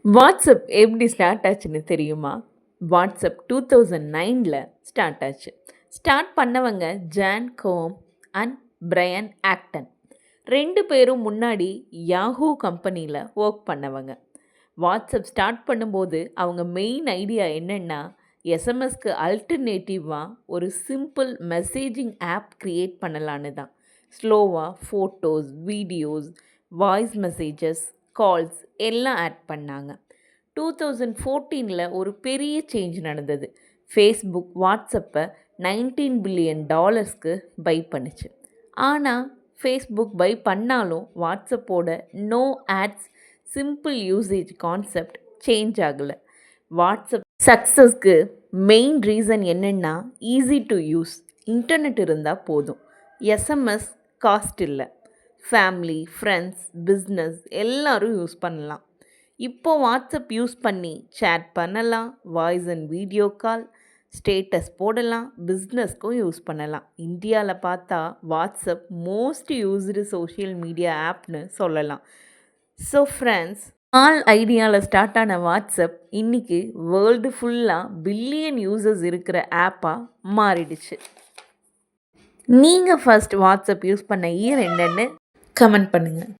WhatsApp எப்படி start ஆச்சுன்னு தெரியுமா? வாட்ஸ்அப் 2009ல் ஸ்டார்ட் ஆச்சு. ஸ்டார்ட் பண்ணவங்க Jan Koum and Brian Acton. 2 பேரும் முன்னாடி யாஹூ கம்பெனியில் ஒர்க் பண்ணவங்க. வாட்ஸ்அப் ஸ்டார்ட் பண்ணும்போது அவங்க மெயின் ஐடியா என்னென்னா, எஸ்எம்எஸ்க்கு அல்டர்னேட்டிவாக ஒரு சிம்பிள் மெசேஜிங் ஆப் க்ரியேட் பண்ணலான்னு தான். ஸ்லோவாக photos, videos, voice messages, calls எல்லாம் ஆட் பண்ணாங்க. 2014ல் ஒரு பெரிய சேஞ்ச் நடந்தது. ஃபேஸ்புக் வாட்ஸ்அப்பை $19 பில்லியன் பை பண்ணுச்சு. ஆனால் ஃபேஸ்புக் பை பண்ணாலும் வாட்ஸ்அப்போட no ads, simple usage concept change ஆகலை. வாட்ஸ்அப் சக்ஸஸ்க்கு மெயின் ரீசன் என்னென்னா, ஈஸி டு யூஸ், இன்டர்நெட் இருந்தால் போதும், எஸ்எம்எஸ் காஸ்ட் இல்லை, ஃபேமிலி, ஃப்ரெண்ட்ஸ், பிஸ்னஸ் எல்லோரும் யூஸ் பண்ணலாம். இப்போது வாட்ஸ்அப் யூஸ் பண்ணி சேட் பண்ணலாம், voice and video call, status போடலாம், பிஸ்னஸ்க்கும் யூஸ் பண்ணலாம். இந்தியாவில் பார்த்தா WhatsApp most used social media ஆப்னு சொல்லலாம். ஸோ ஃப்ரெண்ட்ஸ், ஐடியாவில் ஸ்டார்ட் ஆன வாட்ஸ்அப் இன்றைக்கி வேர்ல்டு ஃபுல்லாக பில்லியன் யூசர்ஸ் இருக்கிற ஆப்பாக மாறிடுச்சு. நீங்கள் ஃபர்ஸ்ட் வாட்ஸ்அப் யூஸ் பண்ண இயர் என்னன்னு கமெண்ட் பண்ணுங்கள்.